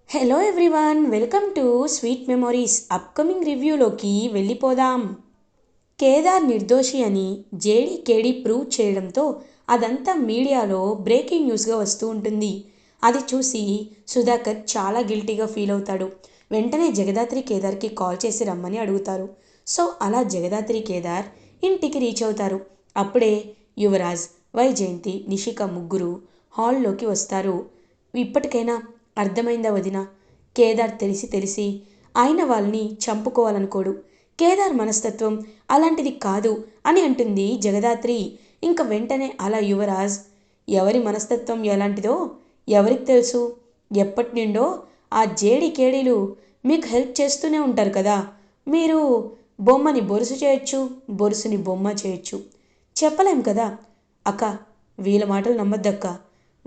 Hello everyone, welcome to sweet memories. Upcoming రివ్యూలోకి వెళ్ళిపోదాం. కేదార్ నిర్దోషి అని జేడీ ప్రూవ్ చేయడంతో అదంతా మీడియాలో బ్రేకింగ్ న్యూస్గా వస్తూ ఉంటుంది. అది చూసి సుధాకర్ చాలా గిల్టీగా ఫీల్ అవుతాడు. వెంటనే జగదాత్రి కేదార్కి కాల్ చేసి రమ్మని అడుగుతారు. సో అలా జగదాత్రి కేదార్ ఇంటికి రీచ్ అవుతారు. అప్పుడే యువరాజ్, వైజయంతి, నిషిక ముగ్గురు హాల్లోకి వస్తారు. ఇప్పటికైనా అర్థమైందా వదిన? కేదార్ తెలిసి తెలిసి ఆయన వాళ్ళని చంపుకోవాలనుకోడు. కేదార్ మనస్తత్వం అలాంటిది కాదు అని అంటుంది జగదాత్రి. ఇంక వెంటనే అలా యువరాజ్, ఎవరి మనస్తత్వం ఎలాంటిదో ఎవరికి తెలుసు? ఎప్పటి నుండో ఆ జేడి కేడీలు మీకు హెల్ప్ చేస్తూనే ఉంటారు కదా. మీరు బొమ్మని బొరుసు చేయొచ్చు, బొరుసుని బొమ్మ చేయొచ్చు, చెప్పలేం కదా. అక్క, వీళ్ళ మాటలు నమ్మద్దక్క.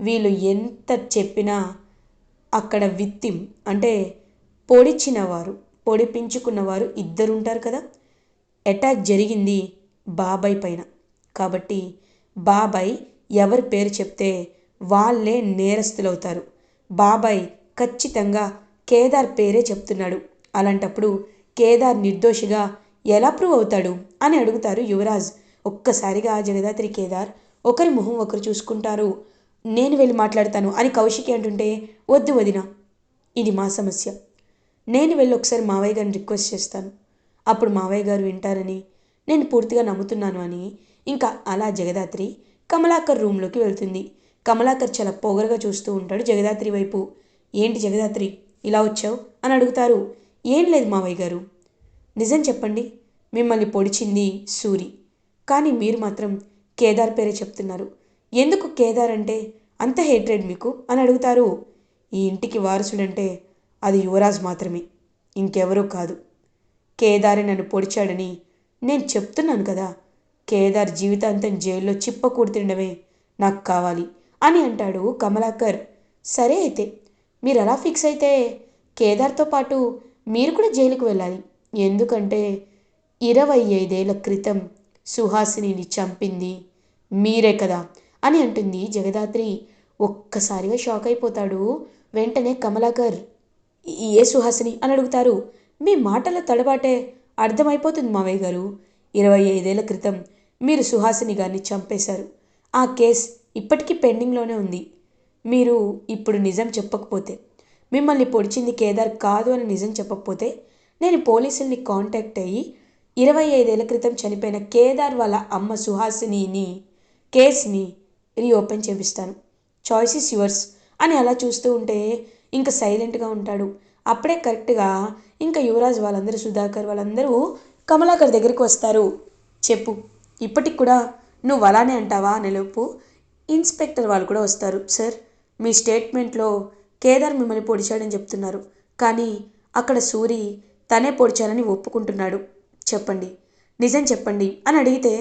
వీళ్ళు ఎంత చెప్పినా అక్కడ విత్తిం అంటే పొడిచినవారు, పొడిపించుకున్నవారు ఇద్దరుంటారు కదా. అటాక్ జరిగింది బాబాయ్ పైన కాబట్టి బాబాయ్ ఎవరి పేరు చెప్తే వాళ్ళే నేరస్తులవుతారు. బాబాయ్ ఖచ్చితంగా కేదార్ పేరే చెప్తున్నాడు. అలాంటప్పుడు కేదార్ నిర్దోషిగా ఎలా ప్రూవ్ అవుతాడు అని అడుగుతారు యువరాజ్. ఒక్కసారిగా జగదాత్రి కేదార్ ఒకరి మొహం ఒకరు చూసుకుంటారు. నేను వెళ్ళి మాట్లాడతాను అని కౌశికి అంటుంటే, వద్దు వదిన, ఇది మా సమస్య. నేను వెళ్ళి ఒకసారి మావయ్య గారిని రిక్వెస్ట్ చేస్తాను, అప్పుడు మావయ్య గారు వింటారని నేను పూర్తిగా నమ్ముతున్నాను అని. ఇంకా అలా జగదాత్రి కమలాకర్ రూమ్లోకి వెళ్తుంది. కమలాకర్ చాలా పొగరుగా చూస్తూ ఉంటాడు జగదాత్రి వైపు. ఏంటి జగదాత్రి, ఇలా వచ్చావు అని అడుగుతారు. ఏం లేదు మావయ్య గారు, నిజం చెప్పండి, మిమ్మల్ని పొడిచింది సూరి, కానీ మీరు మాత్రం కేదార్ పేరే చెప్తున్నారు. ఎందుకు కేదార్ అంటే అంత హేట్రెడ్ మీకు అని అడుగుతారు. ఈ ఇంటికి వారసుడంటే అది యువరాజ్ మాత్రమే, ఇంకెవరూ కాదు. కేదారే నన్ను పొడిచాడని నేను చెప్తున్నాను కదా. కేదార్ జీవితాంతం జైల్లో చిప్పకూడు తినడమే నాకు కావాలి అని అంటాడు కమలాకర్. సరే అయితే మీరు అలా ఫిక్స్ అయితే కేదార్తో పాటు మీరు కూడా జైలుకు వెళ్ళాలి. ఎందుకంటే 25 ఏళ్ల క్రితం సుహాసినిని చంపింది మీరే కదా అని అంటుంది జగదాత్రి. ఒక్కసారిగా షాక్ అయిపోతాడు. వెంటనే కమలాకర్, ఏ సుహాసిని అని అడుగుతారు. మీ మాటల తడబాటే అర్థమైపోతుంది మావయ్య గారు. 25 ఏళ్ల క్రితం మీరు సుహాసిని గారిని చంపేశారు. ఆ కేస్ ఇప్పటికీ పెండింగ్లోనే ఉంది. మీరు ఇప్పుడు నిజం చెప్పకపోతే, మిమ్మల్ని పొడిచింది కేదార్ కాదు అని నిజం చెప్పకపోతే, నేను పోలీసుల్ని కాంటాక్ట్ అయ్యి 25 ఏళ్ల క్రితం చనిపోయిన కేదార్ వాళ్ళ అమ్మ సుహాసినిని కేస్ని రీఓపెన్ చేపిస్తాను. చాయిస్ ఇస్ యువర్స్ అని అలా చూస్తూ ఉంటే ఇంకా సైలెంట్గా ఉంటాడు. అప్పుడే కరెక్ట్గా ఇంకా యువరాజ్ వాళ్ళందరూ, సుధాకర్ వాళ్ళందరూ కమలాకర్ దగ్గరికి వస్తారు. చెప్పు, ఇప్పటికి కూడా నువ్వు అలానే అంటావా అనేలోపు ఇన్స్పెక్టర్ వాళ్ళు కూడా వస్తారు. సార్, మీ స్టేట్మెంట్లో కేదార్ మిమ్మల్ని పొడిచాడని చెప్తున్నారు, కానీ అక్కడ సూరి తనే పొడిచానని ఒప్పుకుంటున్నాడు. చెప్పండి, నిజం చెప్పండి అని అడిగితే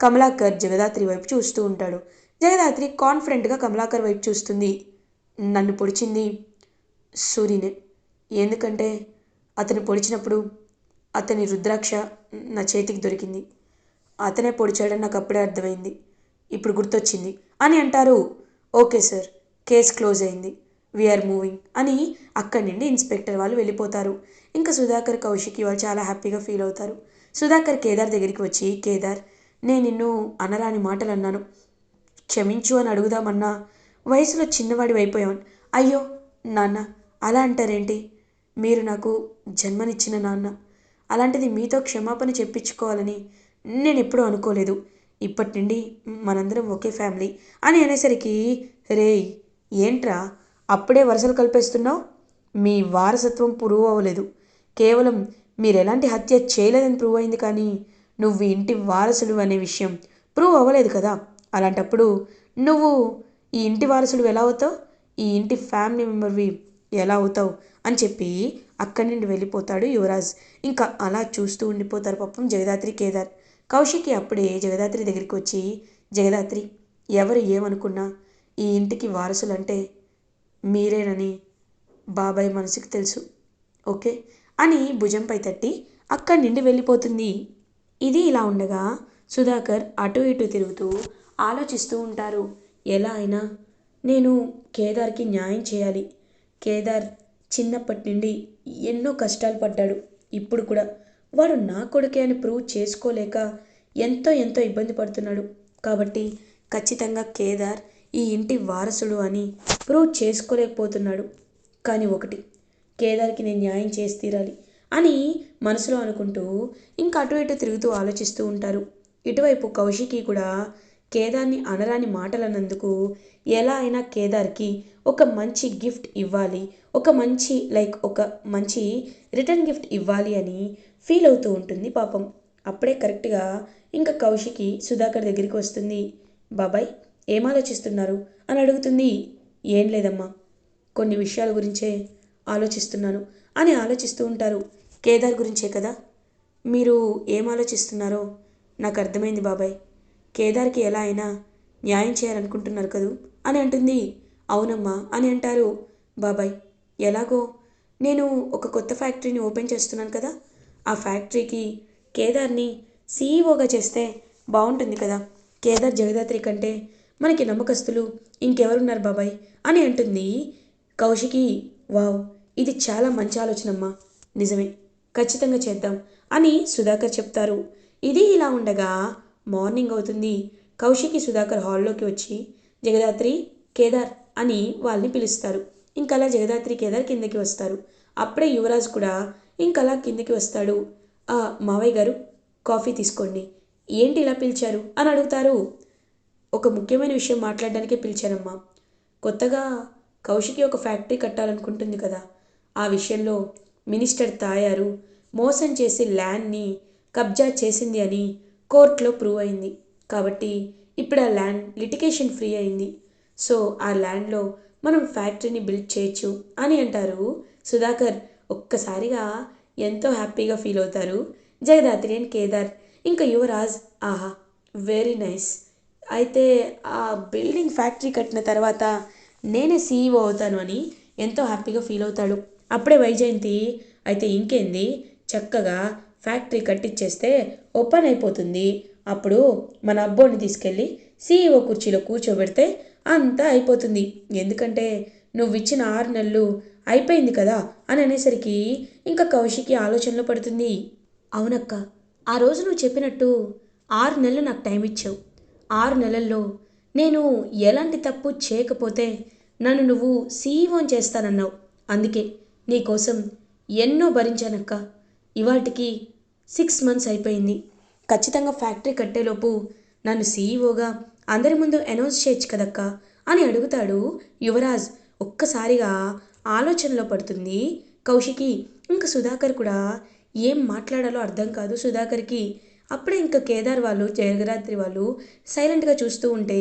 కమలాకర్ జగదాత్రి వైపు చూస్తూ ఉంటాడు. జగదాత్రి కాన్ఫిడెంట్గా కమలాకర్ వైపు చూస్తుంది. నన్ను పొడిచింది సూరినే. ఎందుకంటే అతను పొడిచినప్పుడు అతని రుద్రాక్ష నా చేతికి దొరికింది. అతనే పొడిచాడని నాకు అప్పుడే అర్థమైంది, ఇప్పుడు గుర్తొచ్చింది అని అంటారు. ఓకే సార్, కేస్ క్లోజ్ అయింది, వీఆర్ మూవింగ్ అని అక్కడి నుండి ఇన్స్పెక్టర్ వాళ్ళు వెళ్ళిపోతారు. ఇంకా సుధాకర్, కౌశికి వాళ్ళు చాలా హ్యాపీగా ఫీల్ అవుతారు. సుధాకర్ కేదార్ దగ్గరికి వచ్చి, కేదార్, నేను నిన్ను అనరాని మాటలు అన్నాను, క్షమించు అని అడుగుదామన్నా వయసులో చిన్నవాడి అయిపోయావని. అయ్యో నాన్న, అలా అంటారేంటి? మీరు నాకు జన్మనిచ్చిన నాన్న, అలాంటిది మీతో క్షమాపణ చెప్పించుకోవాలని నేను ఎప్పుడూ అనుకోలేదు. ఇప్పటి నుండి మనందరం ఒకే ఫ్యామిలీ అని అనేసరికి, రేయ్ ఏంట్రా అప్పుడే వరుసలు కలిపేస్తున్నావు? మీ వారసత్వం ప్రూవ్ అవ్వలేదు, కేవలం మీరు ఎలాంటి హత్య చేయలేదని ప్రూవ్ అయింది, కానీ నువ్వు ఇంటి వారసుడు అనే విషయం ప్రూవ్ అవ్వలేదు కదా. అలాంటప్పుడు నువ్వు ఈ ఇంటి వారసుడు ఎలా అవుతావు, ఈ ఇంటి ఫ్యామిలీ మెంబర్వి ఎలా అవుతావు అని చెప్పి అక్కడి నుండి వెళ్ళిపోతాడు యువరాజ్. ఇంకా అలా చూస్తూ ఉండిపోతారు పాపం జగదాత్రి, కేదార్. కౌశికి అప్పుడే జగదాత్రి దగ్గరికి వచ్చి, జగదాత్రి, ఎవరు ఏమనుకున్నా ఈ ఇంటికి వారసులంటే మీరేనని బాబాయ్ మనసుకి తెలుసు, ఓకే అని భుజంపై తట్టి అక్కడి నుండి వెళ్ళిపోతుంది. ఇది ఇలా ఉండగా సుధాకర్ అటు ఇటు తిరుగుతూ ఆలోచిస్తూ ఉంటారు. ఎలా అయినా నేను కేదార్కి న్యాయం చేయాలి. కేదార్ చిన్నప్పటి నుండి ఎన్నో కష్టాలు పడ్డాడు. ఇప్పుడు కూడా వాడు నా కొడుకే అని ప్రూవ్ చేసుకోలేక ఎంతో ఎంతో ఇబ్బంది పడుతున్నాడు. కాబట్టి ఖచ్చితంగా కేదార్ ఈ ఇంటి వారసుడు అని ప్రూవ్ చేసుకోలేకపోతున్నాడు. కానీ ఒకటి, కేదార్కి నేను న్యాయం చేసి తీరాలి అని మనసులో అనుకుంటూ ఇంకా అటు ఇటు తిరుగుతూ ఆలోచిస్తూ ఉంటారు. ఇటువైపు కౌశికి కూడా కేదార్ని అనరాని మాటలన్నందుకు ఎలా అయినా కేదార్కి ఒక మంచి గిఫ్ట్ ఇవ్వాలి, ఒక మంచి రిటర్న్ గిఫ్ట్ ఇవ్వాలి అని ఫీల్ అవుతూ ఉంటుంది పాపం. అప్పుడే కరెక్ట్గా ఇంకా కౌశికి సుధాకర్ దగ్గరికి వస్తుంది. బాబాయ్, ఏం ఆలోచిస్తున్నారు అని అడుగుతుంది. ఏం లేదమ్మా, కొన్ని విషయాల గురించే ఆలోచిస్తున్నాను అని ఆలోచిస్తూ ఉంటారు. కేదార్ గురించే కదా మీరు ఏం ఆలోచిస్తున్నారో నాకు అర్థమైంది బాబాయ్. కేదార్కి ఎలా అయినా న్యాయం చేయాలనుకుంటున్నారు కదూ అని అంటుంది. అవునమ్మా అని అంటారు. బాబాయ్, ఎలాగో నేను ఒక కొత్త ఫ్యాక్టరీని ఓపెన్ చేస్తున్నాను కదా, ఆ ఫ్యాక్టరీకి కేదార్ని సీఈఓగా చేస్తే బాగుంటుంది కదా. కేదార్ జగదాత్రి కంటే మనకి నమ్మకస్తులు ఇంకెవరున్నారు బాబాయ్ అని అంటుంది కౌశికి. వావ్, ఇది చాలా మంచి ఆలోచనమ్మా, నిజమే, ఖచ్చితంగా చేద్దాం అని సుధాకర్ చెప్తారు. ఇది ఇలా ఉండగా మార్నింగ్ అవుతుంది. కౌశికి సుధాకర్ హాల్లోకి వచ్చి జగదాత్రి, కేదార్ అని వాళ్ళని పిలుస్తారు. ఇంకలా జగదాత్రి కేదార్ కిందకి వస్తారు. అప్పుడే యువరాజ్ కూడా ఇంకలా కిందకి వస్తాడు. మావయ్య గారు, కాఫీ తీసుకోండి. ఏంటి ఇలా పిలిచారు అని అడుగుతారు. ఒక ముఖ్యమైన విషయం మాట్లాడడానికే పిలిచానమ్మా. కొత్తగా కౌశికి ఒక ఫ్యాక్టరీ కట్టాలనుకుంటుంది కదా, ఆ విషయంలో మినిస్టర్ తాయారు మోసం చేసి ల్యాండ్ని కబ్జా చేసింది అని కోర్టులో ప్రూవ్ అయింది. కాబట్టి ఇప్పుడు ఆ ల్యాండ్ లిటిగేషన్ ఫ్రీ అయింది. సో ఆ ల్యాండ్లో మనం ఫ్యాక్టరీని బిల్డ్ చేయొచ్చు అని అంటారు సుధాకర్. ఒక్కసారిగా ఎంతో హ్యాపీగా ఫీల్ అవుతారు జగదాత్రి అండ్ కేదార్. ఇంకా యువరాజ్, ఆహా, వెరీ నైస్, అయితే ఆ బిల్డింగ్ ఫ్యాక్టరీ కట్టిన తర్వాత నేనే సీఈఓ అవుతాను అని ఎంతో హ్యాపీగా ఫీల్ అవుతాడు. అప్పుడే వైజయంతి, అయితే ఇంకేంది, చక్కగా ఫ్యాక్టరీ కట్టించేస్తే ఓపెన్ అయిపోతుంది. అప్పుడు మన అబ్బోని తీసుకెళ్ళి సీఈఓ కుర్చీలో కూర్చోబెడితే అంతా అయిపోతుంది. ఎందుకంటే నువ్వు ఇచ్చిన 6 నెలలు అయిపోయింది కదా అని అనేసరికి ఇంకా కౌశికి ఆలోచనలో పడుతుంది. అవునక్క, ఆ రోజు నువ్వు చెప్పినట్టు 6 నెలలు నాకు టైం ఇచ్చావు. 6 నెలల్లో నేను ఎలాంటి తప్పు చేయకపోతే నన్ను నువ్వు సీఈఓని చేస్తానన్నావు. అందుకే నీకోసం ఎన్నో భరించానక్క. ఇవాటికి 6 మంత్స్ అయిపోయింది. ఖచ్చితంగా ఫ్యాక్టరీ కట్టేలోపు నన్ను సీఈఓగా అందరి ముందు అనౌన్స్ చేయొచ్చు కదక్క అని అడుగుతాడు యువరాజ్. ఒక్కసారిగా ఆలోచనలో పడుతుంది కౌశికి. ఇంకా సుధాకర్ కూడా ఏం మాట్లాడాలో అర్థం కాదు సుధాకర్కి. అప్పుడే ఇంకా కేదార్ వాళ్ళు జగరాత్రి వాళ్ళు సైలెంట్గా చూస్తూ ఉంటే,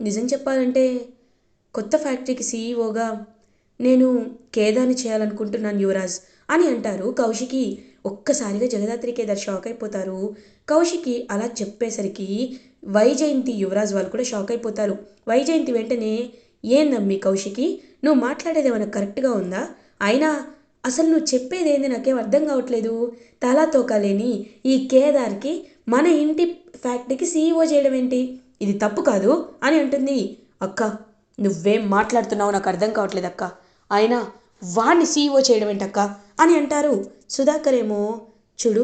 నిజం చెప్పాలంటే కొత్త ఫ్యాక్టరీకి సీఈఓగా నేను కేదార్ని చేయాలనుకుంటున్నాను యువరాజ్ అని అంటారు కౌశికి. ఒక్కసారిగా జగదాత్రి కేదార్ షాక్ అయిపోతారు. కౌశికి అలా చెప్పేసరికి వైజయంతి యువరాజ్ వాళ్ళు కూడా షాక్ అయిపోతారు. వైజయంతి వెంటనే, ఏందమ్మీ కౌశికి, నువ్వు మాట్లాడేది ఏమైనా కరెక్ట్గా ఉందా? అయినా అసలు నువ్వు చెప్పేది ఏంది నాకేం అర్థం కావట్లేదు. తలా తోకాలేని ఈ కేదార్కి మన ఇంటి ఫ్యాక్టరీకి సీఈఓ చేయడం ఏంటి? ఇది తప్పు కాదు అని అంటుంది. అక్క, నువ్వేం మాట్లాడుతున్నావు నాకు అర్థం కావట్లేదు అక్క. అయినా వాడిని సీఈఓ చేయడం ఏంటక్క అని అంటారు. సుధాకర్ ఏమో, చూడు,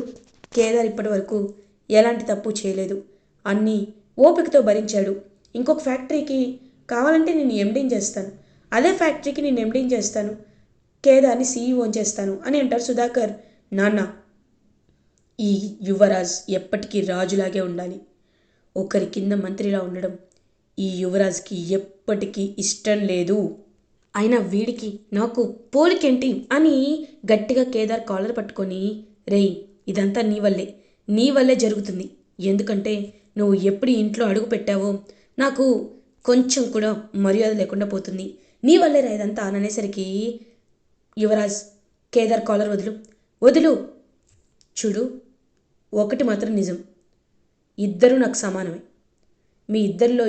కేదార్ ఇప్పటి వరకు ఎలాంటి తప్పు చేయలేదు, అన్నీ ఓపికతో భరించాడు. ఇంకొక ఫ్యాక్టరీకి కావాలంటే నేను ఎండీని చేస్తాను, అదే ఫ్యాక్టరీకి నేను ఎండీని చేస్తాను, కేదార్ని సీఈఓని చేస్తాను అని అంటారు సుధాకర్. నాన్న, ఈ యువరాజ్ ఎప్పటికీ రాజులాగే ఉండాలి. ఒకరి కింద మంత్రిలా ఉండడం ఈ యువరాజ్కి ఎప్పటికీ ఇష్టం లేదు. అయినా వీడికి నాకు పోలికేంటి అని గట్టిగా కేదార్ కాలర్ పట్టుకొని, రేయ్, ఇదంతా నీ వల్లే జరుగుతుంది. ఎందుకంటే నువ్వు ఎప్పుడు ఇంట్లో అడుగు పెట్టావో నాకు కొంచెం కూడా మర్యాద లేకుండా పోతుంది. నీ వల్లే రా ఇదంతా అని అనేసరికి, యువరాజ్, కేదార్ కాలర్ వదులు. చూడు, ఒకటి మాత్రం నిజం, ఇద్దరూ నాకు సమానమే. మీ ఇద్దరిలో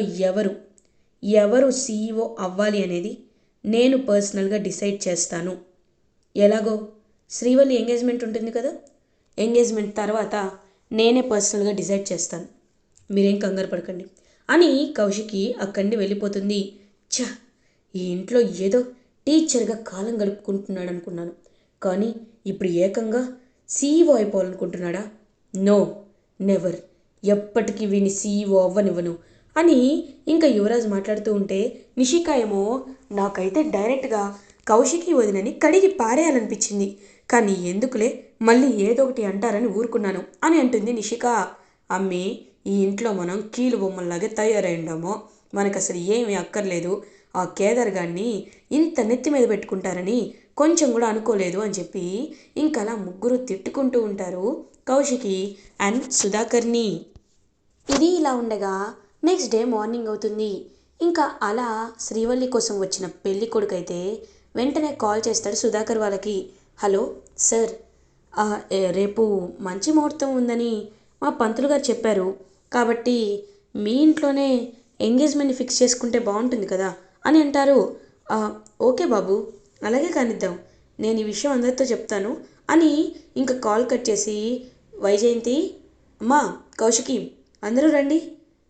ఎవరు సీఈఓ అవ్వాలి అనేది నేను పర్సనల్గా డిసైడ్ చేస్తాను. ఎలాగో శ్రీవల్లి ఎంగేజ్మెంట్ ఉంటుంది కదా, ఎంగేజ్మెంట్ తర్వాత నేనే పర్సనల్గా డిసైడ్ చేస్తాను. మీరేం కంగారు పడకండి అని కౌశికి అక్కడి వెళ్ళిపోతుంది. ఛ, ఈ ఇంట్లో ఏదో టీచర్గా కాలం గడుపుకుంటున్నాడు అనుకున్నాను. కానీ ఇప్పుడు ఏకంగా సీఈఓ అయిపోవాలనుకుంటున్నాడా? No, never. ఎప్పటికీ వీని సీఈఓ అవ్వనివ్వను అని ఇంకా యువరాజ్ మాట్లాడుతూ ఉంటే నిషిక ఏమో నాకైతే డైరెక్ట్గా కౌశికి వదినని కడిగి పారేయాలనిపించింది. కానీ ఎందుకులే మళ్ళీ ఏదో ఒకటి అంటారని ఊరుకున్నాను అని అంటుంది నిషిక. అమ్మి, ఈ ఇంట్లో మనం కీలు బొమ్మల్లాగే తయారైండామో, మనకు అసలు ఏమీ అక్కర్లేదు. ఆ కేదార్ గారిని ఇంత నెత్తి మీద పెట్టుకుంటారని కొంచెం కూడా అనుకోలేదు అని చెప్పి ఇంకలా ముగ్గురు తిట్టుకుంటూ ఉంటారు కౌశికి అండ్ సుధాకర్ని. ఇది ఇలా ఉండగా నెక్స్ట్ డే మార్నింగ్ అవుతుంది. ఇంకా అలా శ్రీవల్లి కోసం వచ్చిన పెళ్లి కొడుకైతే వెంటనే కాల్ చేస్తాడు సుధాకర్ వాళ్ళకి. హలో సార్, రేపు మంచి ముహూర్తం ఉందని మా పంతులు గారు చెప్పారు. కాబట్టి మీ ఇంట్లోనే ఎంగేజ్మెంట్ ఫిక్స్ చేసుకుంటే బాగుంటుంది కదా అని అంటారు. ఓకే బాబు, అలాగే కానిద్దాం. నేను ఈ విషయం అందరితో చెప్తాను అని ఇంకా కాల్ కట్ చేసి వైజయంతి, అమ్మా, కౌశికి, అందరూ రండి.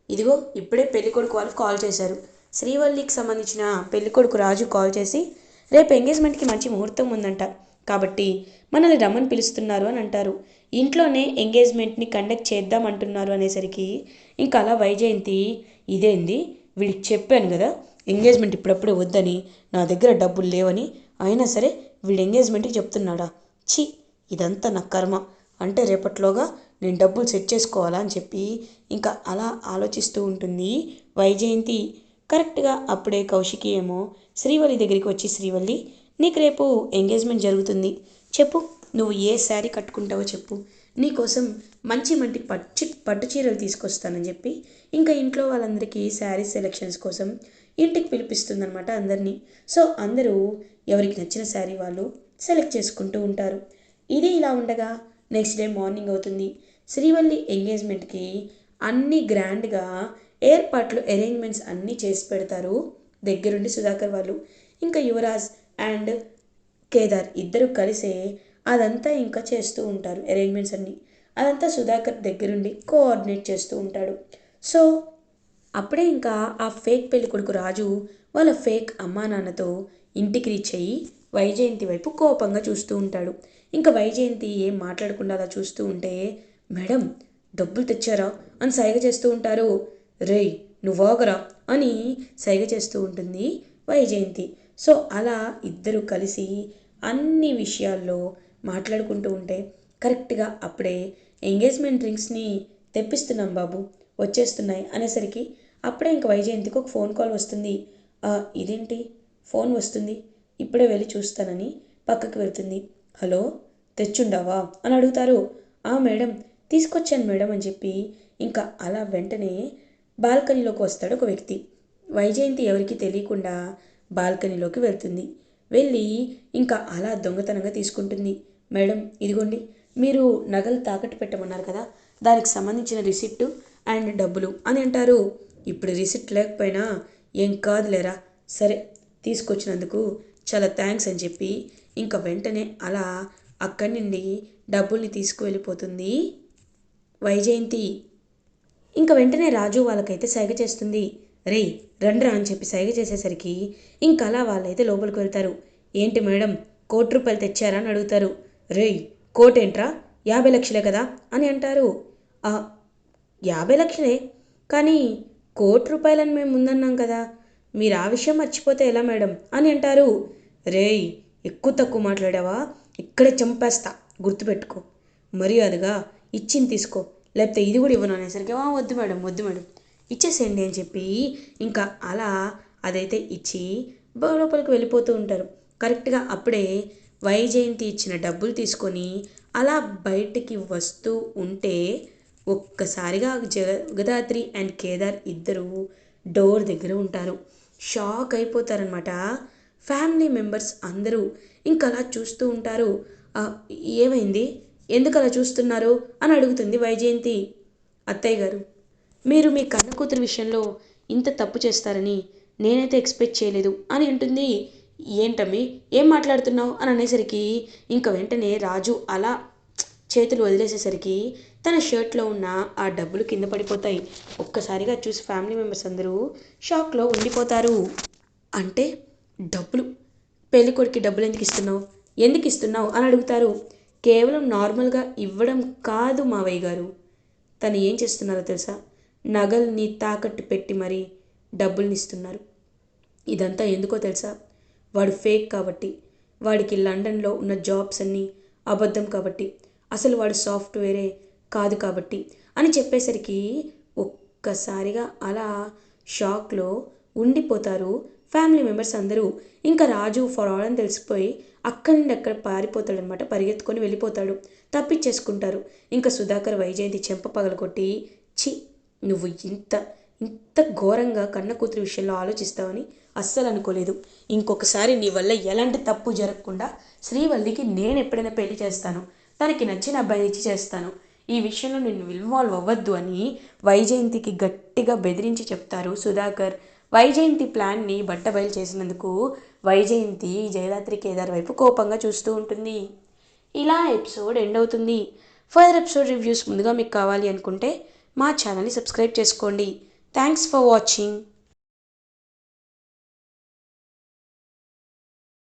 ఇదిగో ఇప్పుడే పెళ్ళికొడుకు వాళ్ళు కాల్ చేశారు. శ్రీవల్లికి సంబంధించిన పెళ్ళికొడుకు రాజు కాల్ చేసి రేపు ఎంగేజ్మెంట్కి మంచి ముహూర్తం ఉందంట, కాబట్టి మనల్ని రమ్మని పిలుస్తున్నారు అని అంటారు. ఇంట్లోనే ఎంగేజ్మెంట్ని కండక్ట్ చేద్దాం అంటున్నారు అనేసరికి ఇంకా అలా వైజయంతి, ఇదేంది, వీడికి చెప్పాను కదా ఎంగేజ్మెంట్ ఇప్పుడప్పుడు వద్దని, నా దగ్గర డబ్బులు లేవని, అయినా సరే వీడు ఎంగేజ్మెంట్కి చెప్తున్నాడా? ఛీ, ఇదంతా నా కర్మ. అంటే రేపట్లోగా నేను డబ్బులు సెట్ చేసుకోవాలా అని చెప్పి ఇంకా అలా ఆలోచిస్తూ ఉంటుంది వైజయంతి. కరెక్ట్గా అప్పుడే కౌశికి ఏమో శ్రీవల్లి దగ్గరికి వచ్చి, శ్రీవల్లి, నీకు రేపు ఎంగేజ్మెంట్ జరుగుతుంది. చెప్పు, నువ్వు ఏ శారీ కట్టుకుంటావో చెప్పు, నీకోసం మంచి మంచి పట్టు చీరలు తీసుకొస్తానని చెప్పి ఇంకా ఇంట్లో వాళ్ళందరికీ శారీ సెలెక్షన్స్ కోసం ఇంటికి పిలిపిస్తుందనమాట అందరినీ. సో అందరూ ఎవరికి నచ్చిన శారీ వాళ్ళు సెలెక్ట్ చేసుకుంటూ ఉంటారు. ఇది ఇలా ఉండగా నెక్స్ట్ డే మార్నింగ్ అవుతుంది. శ్రీవల్లి ఎంగేజ్మెంట్కి అన్ని గ్రాండ్గా ఏర్పాట్లు అరేంజ్మెంట్స్ అన్నీ చేసి పెడతారు దగ్గరుండి సుధాకర్ వాళ్ళు. ఇంకా యువరాజ్ అండ్ కేదార్ ఇద్దరు కలిసే అదంతా ఇంకా చేస్తూ ఉంటారు అరేంజ్మెంట్స్ అన్నీ. అదంతా సుధాకర్ దగ్గరుండి కోఆర్డినేట్ చేస్తూ ఉంటాడు. సో అప్పుడే ఇంకా ఆ ఫేక్ పెళ్లి కొడుకు రాజు వాళ్ళ ఫేక్ అమ్మా నాన్నతో ఇంటికి రీచ్ అయ్యి వైజయంతి వైపు కోపంగా చూస్తూ ఉంటాడు. ఇంకా వైజయంతి ఏం మాట్లాడకుండా అలా చూస్తూ ఉంటే, మేడం, డబ్బులు తెచ్చారా అని సైగ చేస్తూ ఉంటారు. రేయ్, నువ్వాగరా అని సైగ చేస్తూ ఉంటుంది వైజయంతి. సో అలా ఇద్దరు కలిసి అన్ని విషయాల్లో మాట్లాడుకుంటూ ఉంటే కరెక్ట్గా అప్పుడే ఎంగేజ్మెంట్ రింగ్స్ని తెప్పిస్తున్నాం బాబు, వచ్చేస్తున్నాయి అనేసరికి అప్పుడే ఇంక వైజయంతికి ఒక ఫోన్ కాల్ వస్తుంది. ఇదేంటి ఫోన్ వస్తుంది, ఇప్పుడే వెళ్ళి చూస్తానని పక్కకు వెళ్తుంది. హలో, తెచ్చుండావా అని అడుగుతారు. మేడం, తీసుకొచ్చాను మేడం అని చెప్పి ఇంకా అలా వెంటనే బాల్కనీలోకి వస్తాడు ఒక వ్యక్తి. వైజయంతి ఎవరికి తెలియకుండా బాల్కనీలోకి వెళ్తుంది. వెళ్ళి ఇంకా అలా దొంగతనంగా తీసుకుంటుంది. మేడం, ఇదిగోండి, మీరు నగలు తాకట్టు పెట్టమన్నారు కదా, దానికి సంబంధించిన రిసిప్టు అండ్ డబ్బులు అని అంటారు. ఇప్పుడు రిసిప్ట్ లేకపోయినా ఏం కాదులేరా, సరే తీసుకొచ్చినందుకు చాలా థ్యాంక్స్ అని చెప్పి ఇంకా వెంటనే అలా అక్కడి నుండి డబ్బుల్ని తీసుకువెళ్ళిపోతుంది వైజయంతి. ఇంకా వెంటనే రాజు వాళ్ళకైతే సైగ చేస్తుంది. రేయ్, రండ్రా అని చెప్పి సైగ చేసేసరికి ఇంకా అలా వాళ్ళైతే లోపలికి వెళ్తారు. ఏంటి మేడం, ₹1,00,00,000 తెచ్చారా అని అడుగుతారు. రేయ్, కోటేంట్రా, 50 లక్షలే కదా అని అంటారు. 50 లక్షలే, కానీ ₹1,00,00,000 అని మేము ముందన్నాం కదా, మీరు ఆ విషయం మర్చిపోతే ఎలా మేడం అని అంటారు. రేయ్, ఎక్కువ తక్కువ మాట్లాడావా ఇక్కడే చంపేస్తా, గుర్తుపెట్టుకో. మర్యాదగా ఇచ్చింది తీసుకో, లేకపోతే ఇది కూడా ఇవ్వను అనేసరికి వద్దు మేడం, వద్దు మేడం, ఇచ్చేసేయండి అని చెప్పి ఇంకా అలా అదైతే ఇచ్చి లోపలికి వెళ్ళిపోతూ ఉంటారు. కరెక్ట్గా అప్పుడే వైజయంతి ఇచ్చిన డబ్బులు తీసుకొని అలా బయటికి వస్తూ ఉంటే ఒక్కసారిగా జగదాత్రి అండ్ కేదార్ ఇద్దరు డోర్ దగ్గర ఉంటారు. షాక్ అయిపోతారనమాట ఫ్యామిలీ మెంబర్స్ అందరూ. ఇంకా అలా చూస్తూ ఉంటారు. ఏమైంది, ఎందుకు అలా చూస్తున్నారు అని అడుగుతుంది వైజయంతి. అత్తయ్య గారు, మీరు మీ కన్న కూతురు విషయంలో ఇంత తప్పు చేస్తారని నేనైతే ఎక్స్పెక్ట్ చేయలేదు అని అంటుంది. ఏంటమ్మి, ఏం మాట్లాడుతున్నావు అని అనేసరికి ఇంకా వెంటనే రాజు అలా చేతులు వదిలేసేసరికి తన షర్ట్లో ఉన్న ఆ డబ్బులు కింద పడిపోతాయి. ఒక్కసారిగా చూసి ఫ్యామిలీ మెంబర్స్ అందరూ షాక్లో ఉండిపోతారు. అంటే డబ్బులు, పెళ్ళికొడుకి డబ్బులు ఎందుకు ఇస్తున్నావు, ఎందుకు ఇస్తున్నావు అని అడుగుతారు. కేవలం నార్మల్గా ఇవ్వడం కాదు మావయ్య గారు, తను ఏం చేస్తున్నారో తెలుసా, నగల్ని తాకట్టు పెట్టి మరీ డబ్బుల్ని ఇస్తున్నారు. ఇదంతా ఎందుకో తెలుసా, వాడు ఫేక్ కాబట్టి, వాడికి లండన్లో ఉన్న జాబ్స్ అన్నీ అబద్ధం కాబట్టి, అసలు వాడు సాఫ్ట్వేరే కాదు కాబట్టి అని చెప్పేసరికి ఒక్కసారిగా అలా షాక్లో ఉండిపోతారు ఫ్యామిలీ మెంబర్స్ అందరూ. ఇంకా రాజు ఫర్ ఆల్ అని తెలిసిపోయి అక్కడి నుండి అక్కడ పారిపోతాడనమాట, పరిగెత్తుకొని వెళ్ళిపోతాడు, తప్పించేసుకుంటారు. ఇంకా సుధాకర్ వైజయంతి చెంప పగలగొట్టి, చి నువ్వు ఇంత ఇంత ఘోరంగా కన్న కూతురు విషయంలో ఆలోచిస్తావని అస్సలు అనుకోలేదు. ఇంకొకసారి నీ వల్ల ఎలాంటి తప్పు జరగకుండా శ్రీవల్లికి నేను ఎప్పుడైనా పెళ్లి చేస్తాను, తనకి నచ్చిన అబ్బాయిని ఇచ్చి చేస్తాను, ఈ విషయంలో నిన్ను ఇన్వాల్వ్ అవ్వద్దు అని వైజయంతికి గట్టిగా బెదిరించి చెప్తారు సుధాకర్. వైజయంతి ప్లాన్ని బట్టబయలు చేసినందుకు వైజయంతి జయరాత్రి కేదార్ వైపు కోపంగా చూస్తూ ఉంటుంది. ఇలా ఎపిసోడ్ ఎండ్ అవుతుంది. ఫర్దర్ ఎపిసోడ్ రివ్యూస్ ముందుగా మీకు కావాలి అనుకుంటే మా ఛానల్ని సబ్స్క్రైబ్ చేసుకోండి. Thanks for watching.